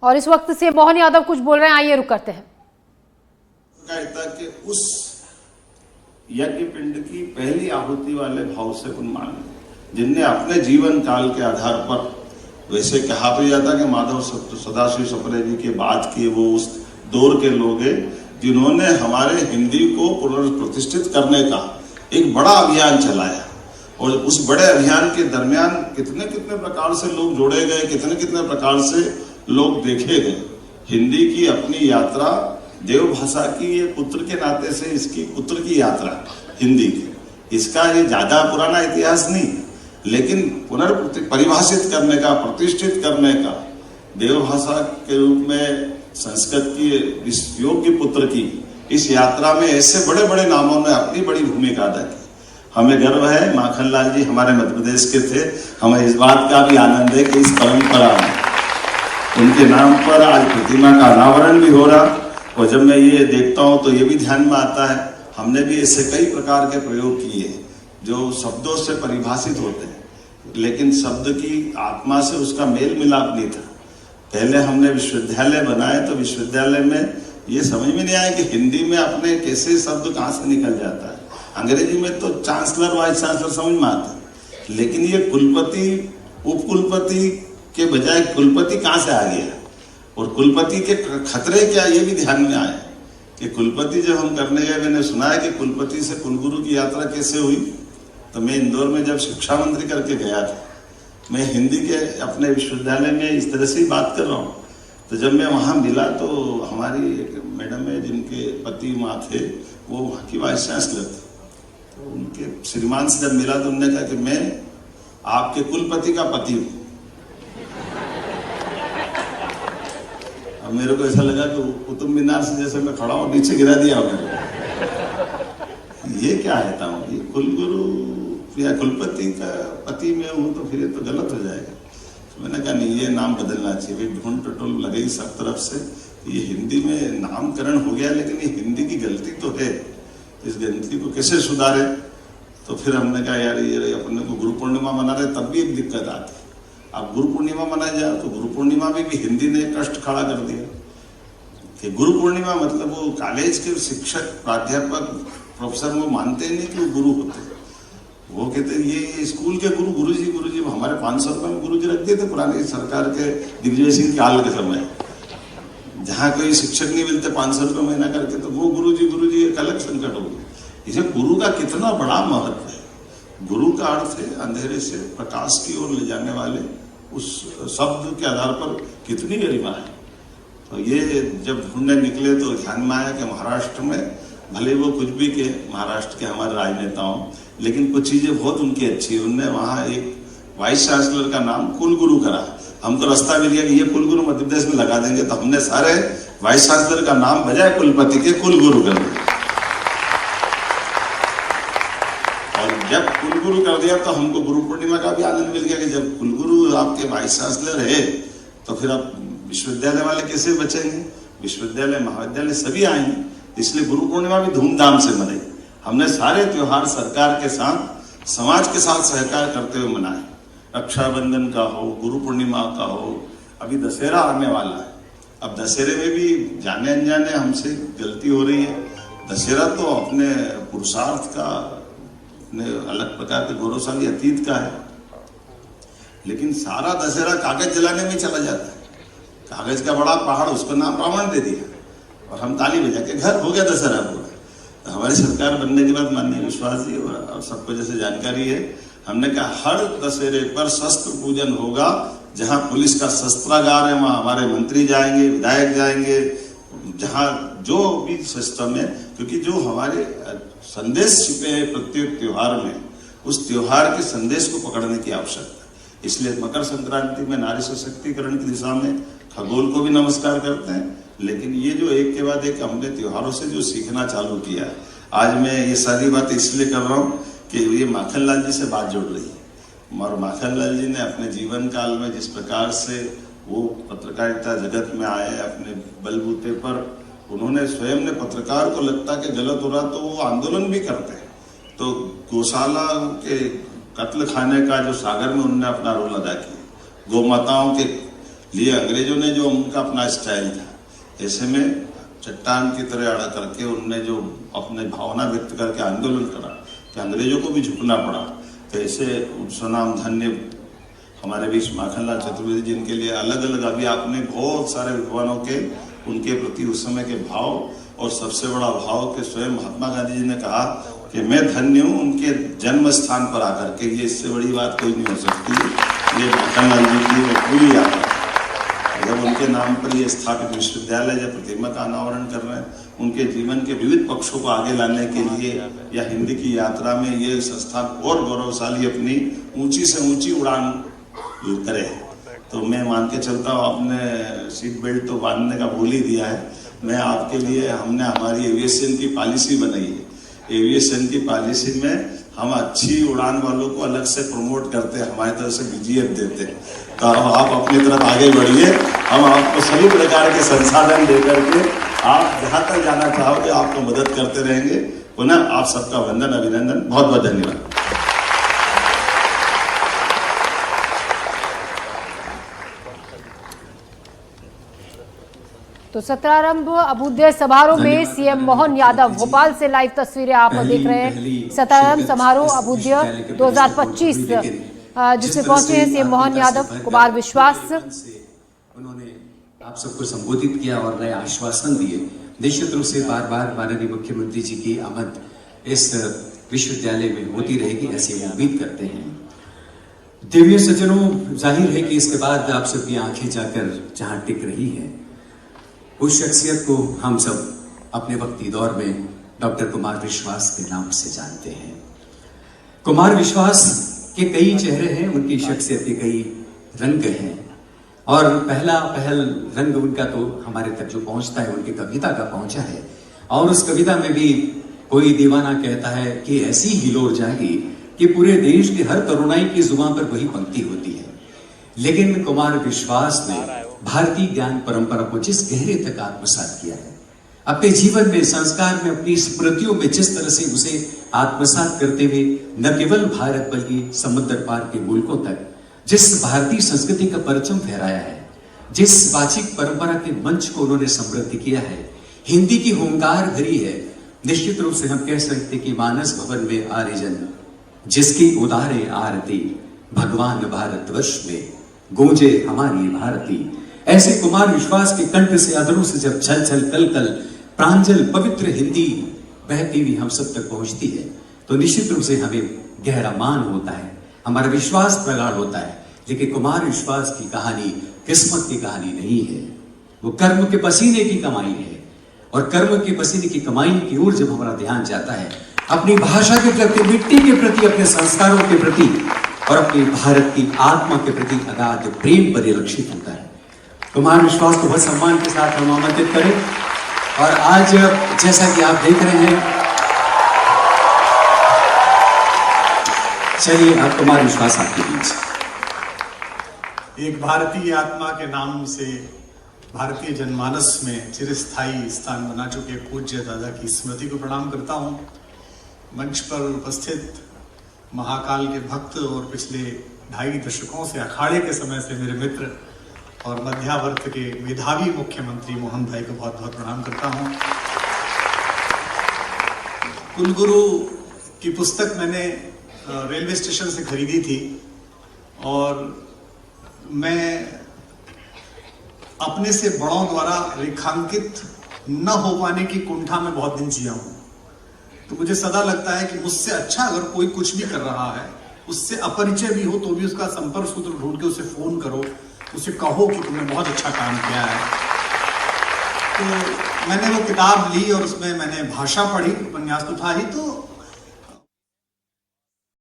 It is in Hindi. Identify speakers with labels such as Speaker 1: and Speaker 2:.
Speaker 1: और इस वक्त से मोहन यादव कुछ बोल रहे हैं, आइए रुक करते हैं।
Speaker 2: कि उस यज्ञ पिंड की पहली आहुति वाले भाव से उन्मान, जिनने अपने जीवन काल के आधार पर, वैसे कहा भी जाता कि माधव सदाशिव सप्रे जी के बाद के वो उस दौर के लोग हैं जिन्होंने हमारे हिंदी को पुनर्प्रतिष्ठित करने का एक बड़ा अभियान चलाया। और उस बड़े अभियान के दरमियान कितने कितने प्रकार से लोग जोड़े गए, कितने कितने प्रकार से लोग देखे गए। हिंदी की अपनी यात्रा, देव भाषा की ये पुत्र के नाते से इसकी पुत्र की यात्रा हिंदी की, इसका ये ज्यादा पुराना इतिहास नहीं, लेकिन पुनर्परिभाषित करने का, प्रतिष्ठित करने का, देव भाषा के रूप में संस्कृत की इस योग्य पुत्र की इस यात्रा में ऐसे बड़े बड़े नामों ने अपनी बड़ी भूमिका अदा की। हमें गर्व है, माखनलाल जी हमारे मध्य प्रदेश के थे, हमें इस बात का भी आनंद है कि इस परंपरा में उनके नाम पर आज प्रतिमा का अनावरण भी हो रहा। और जब मैं ये देखता हूँ तो ये भी ध्यान में आता है, हमने भी ऐसे कई प्रकार के प्रयोग किए जो शब्दों से परिभाषित होते हैं, लेकिन शब्द की आत्मा से उसका मेल मिलाप नहीं था। पहले हमने विश्वविद्यालय बनाए तो विश्वविद्यालय में ये समझ में नहीं आया कि हिंदी में अपने कैसे शब्द कहाँ से निकल जाता है। अंग्रेजी में तो चांसलर, वाइस चांसलर समझ में आता है, लेकिन ये कुलपति, उपकुलपति के बजाय कुलपति कहाँ से आ गया, और कुलपति के खतरे क्या, ये भी ध्यान में आया कि कुलपति जब हम करने गए, मैंने सुना है कि कुलपति से कुलगुरु की यात्रा कैसे हुई। तो मैं इंदौर में जब शिक्षा मंत्री करके गया था, मैं हिंदी के अपने विश्वविद्यालय में इस तरह से बात कर रहा हूँ, तो जब मैं वहाँ मिला तो हमारी एक मैडम है जिनके पति माँ थे, वो वहाँ की वाइस चांसलर थे। तो उनके श्रीमान से जब मिला तो उन्होंने कहा कि मैं आपके कुलपति का पति हूँ। अब मेरे को ऐसा लगा कि कुतुब मीनार से जैसे मैं खड़ा हूँ, नीचे गिरा दिया मेरे को। ये क्या है था, ये कुलगुरु या कुलपति का पति में हूँ तो फिर ये तो गलत हो जाएगा। तो मैंने कहा नहीं, ये नाम बदलना चाहिए। ढूंढ टटोल लगी सब तरफ से, ये हिंदी में नामकरण हो गया, लेकिन ये हिंदी की गलती तो है, इस गलती को कैसे सुधारे। तो फिर हमने कहा यार ये अपने को गुरु पूर्णिमा मना रहे, तब भी एक दिक्कत आती। अब गुरु पूर्णिमा मनाया जाए तो गुरु पूर्णिमा में भी हिंदी ने कष्ट खड़ा कर दिया कि गुरु पूर्णिमा मतलब वो कॉलेज के शिक्षक, प्राध्यापक, प्रोफेसर वो मानते नहीं कि वो गुरु होते। वो कहते ये स्कूल के गुरुजी हमारे 500 रुपये में गुरुजी रख दिए थे पुरानी सरकार के दिग्विजय सिंह काल के समय, जहाँ कोई शिक्षक नहीं मिलते 500 रुपये महीना करके, तो वो गुरुजी एक अलग संकट हो गया। इसे गुरु का कितना बड़ा महत्व है। गुरु का अर्थ है अंधेरे से प्रकाश की ओर ले जाने वाले, उस शब्द के आधार पर कितनी गरिमा है। तो ये जब ढूंढने निकले तो ध्यान में आया कि महाराष्ट्र में भले वो कुछ भी के, महाराष्ट्र के हमारे राजनेता हों, लेकिन कुछ चीजें बहुत उनकी अच्छी। उनने वहाँ एक वाइस चांसलर का नाम कुलगुरु करा। हम तो रास्ता मिल गया कि ये कुलगुरु मध्य प्रदेश में लगा देंगे, तो हमने सारे वाइस चांसलर का नाम बजाय कुलपति के कुलगुरु कर दिया। और जब कुलगुरु कर दिया तो हमको गुरु पूर्णिमा का भी आनंद मिल गया कि जब कुलगुरु आपके वाइस चांसलर है तो फिर आप विश्वविद्यालय वाले कैसे बचेंगे। विश्वविद्यालय, महाविद्यालय सभी आएंगे, इसलिए गुरु पूर्णिमा भी धूमधाम से मनाई। हमने सारे त्योहार सरकार के साथ, समाज के साथ सहकार करते हुए मनाए। रक्षाबंधन का हो, गुरु पूर्णिमा का हो, अभी दशहरा आने वाला है। अब दशहरे में भी जाने अनजाने हमसे गलती हो रही है। दशहरा तो अपने पुरुषार्थ का, अपने अलग प्रकार के गौरवशाली अतीत का है, लेकिन सारा दशहरा कागज जलाने में चला जाता है। कागज का बड़ा पहाड़, उसका नाम रावण दे दिया और हम ताली बजा के घर हो गया दशहरा पूरा। तो हमारी सरकार बनने के बाद माननीय विश्वास जी और सबको जैसे जानकारी है, हमने कहा हर दशहरे पर शस्त्र पूजन होगा। जहां पुलिस का शस्त्रागार है वहां हमारे मंत्री जाएंगे, विधायक जाएंगे, जहां जो भी सिस्टम है, क्योंकि जो हमारे संदेश छिपे हैं प्रत्येक त्योहार में, उस त्योहार के संदेश को पकड़ने की आवश्यकता है। इसलिए मकर संक्रांति में नारी सशक्तिकरण की दिशा में खगोल को भी नमस्कार करते हैं, लेकिन ये जो एक के बाद एक हमने त्योहारों से जो सीखना चालू किया। आज मैं ये सारी बात इसलिए कर रहा हूँ कि ये माखनलाल जी से बात जुड़ रही है, और माखनलाल जी ने अपने जीवन काल में जिस प्रकार से वो पत्रकारिता जगत में आए, अपने बलबूते पर उन्होंने स्वयं ने, पत्रकार को लगता कि गलत हो रहा तो वो आंदोलन भी करते हैं। तो गौशाला के कत्ल खाने का जो सागर में उन्होंने अपना रोल अदा किया, गौ माताओं के लिए अंग्रेजों ने जो उनका अपना स्टाइल था, ऐसे में चट्टान की तरह अड़ा करके उनने जो अपने भावना व्यक्त करके आंदोलन करा कि अंग्रेजों को भी झुकना पड़ा। तो ऐसे स्वनाम धन्य हमारे बीच माखनलाल चतुर्वेदी, जिनके लिए अलग अलग अभी आपने बहुत सारे विद्वानों के उनके प्रति उस समय के भाव, और सबसे बड़ा भाव के स्वयं महात्मा गांधी जी ने कहा कि मैं धन्य हूँ उनके जन्म स्थान पर आकर के, ये इससे बड़ी बात कोई नहीं हो सकती। ये माखनलाल जी की पूरी यात्रा, जब उनके नाम पर ये स्थापित विश्वविद्यालय जब प्रतिमा का अनावरण कर रहे हैं, उनके जीवन के विविध पक्षों को आगे लाने के लिए या हिंदी की यात्रा में ये संस्थान और गौरवशाली अपनी ऊंची से ऊंची उड़ान करे। तो मैं मान के चलता हूँ, आपने सीट बेल्ट तो बांधने का भूल ही दिया है। मैं आपके लिए, हमने हमारी एविएशन की पॉलिसी बनाई है। एविएशन की पॉलिसी में हम अच्छी उड़ान वालों को अलग से प्रमोट करते हैं, हमारी तरफ से बीजीएफ देते हैं। तो आप अपनी तरफ आगे बढ़िए, हम आपको सभी प्रकार के संसाधन दे करके आप जहां तक जाना चाहोगे आपको मदद करते रहेंगे। पुनः आप सबका वंदन, अभिनंदन, बहुत बहुत धन्यवाद।
Speaker 1: तो सत्रारंभ अभ्युदय समारोह में सीएम मोहन यादव, भोपाल से लाइव तस्वीरें आप देख रहे हैं। सत्रारंभ समारोह अभ्युदय 2025 जिसमें पहुंचे हैं सीएम मोहन यादव, कुमार विश्वास।
Speaker 3: उन्होंने आप सबको संबोधित किया और नए आश्वासन दिए। निश्चित रूप से बार बार माननीय मुख्यमंत्री जी की आमद इस विश्वविद्यालय में होती रहेगी, ऐसी उम्मीद करते हैं। देवियों सज्जनों, जाहिर है कि इसके बाद आप सबकी आंखें जाकर जहां टिक रही है, उस शख्सियत को हम सब अपने वक्ती दौर में डॉक्टर कुमार विश्वास के नाम से जानते हैं। कुमार विश्वास के कई चेहरे हैं, उनकी शख्सियत के कई रंग हैं, और पहल रंग उनका तो हमारे तक जो पहुंचता है उनकी कविता का पहुंचा है। और उस कविता में भी कोई दीवाना कहता है कि ऐसी हिलोर जागी कि पूरे देश के हर तरुणाई की जुबान पर वही पंक्ति होती है। लेकिन कुमार विश्वास ने भारतीय ज्ञान परंपरा को जिस गहरे तक आत्मसात किया है, अपने जीवन में, संस्कार में, अपनी स्मृतियों में जिस तरह से उसे आत्मसात करते हुए न केवल भारत बल्कि समुद्र पार के मुल्कों तक जिस भारतीय संस्कृति का परचम फहराया है, जिस वाचिक परंपरा के मंच को उन्होंने समृद्ध किया है, हिंदी की हुंकार भरी है। निश्चित रूप से हम कह सकते कि मानस भवन में आर्यजन जिसकी उदारे आरती, भगवान भारतवर्ष में गूंजे हमारी भारती। ऐसे कुमार विश्वास के कंठ से, अधरों से जब छल छल कल कल प्रांजल पवित्र हिंदी बहती हुई हम सब तक पहुंचती है, तो निश्चित रूप से हमें गहरा मान होता है, हमारा विश्वास प्रगाढ़ होता है। लेकिन कुमार विश्वास की कहानी किस्मत की कहानी नहीं है, वो कर्म के पसीने की कमाई है। और कर्म के पसीने की कमाई की ओर जब हमारा ध्यान जाता है, अपनी भाषा के प्रति, मिट्टी के प्रति, अपने संस्कारों के प्रति और अपनी भारत की आत्मा के प्रति अगाध प्रेम परिलक्षित होता है। कुमार विश्वास को बहुत सम्मान के साथ हम आमंत्रित करें। और आज जैसा कि आप देख रहे हैं, चलिए अब कुमार विश्वास आपके बीच।
Speaker 4: एक भारतीय आत्मा के नाम से भारतीय जनमानस में चिरस्थायी स्थान बना चुके पूज्य दादा की स्मृति को प्रणाम करता हूं। मंच पर उपस्थित महाकाल के भक्त और पिछले 2.5 दशकों से अखाड़े के समय से मेरे मित्र और मध्यावर्त के मेधावी मुख्यमंत्री मोहन भाई को बहुत बहुत प्रणाम करता हूं। कुलगुरु की पुस्तक मैंने रेलवे स्टेशन से खरीदी थी और मैं अपने से बड़ों द्वारा रेखांकित न हो पाने की कुंठा में बहुत दिन जिया हूं। तो मुझे सदा लगता है कि मुझसे अच्छा अगर कोई कुछ भी कर रहा है, उससे अपरिचय भी हो तो भी उसका संपर्क सूत्र ढूंढ के उसे फोन करो, उसे कहो कि तुमने बहुत अच्छा काम किया है। तो मैंने वो किताब ली और उसमें मैंने भाषा पढ़ी, उपन्यास तो था ही, तो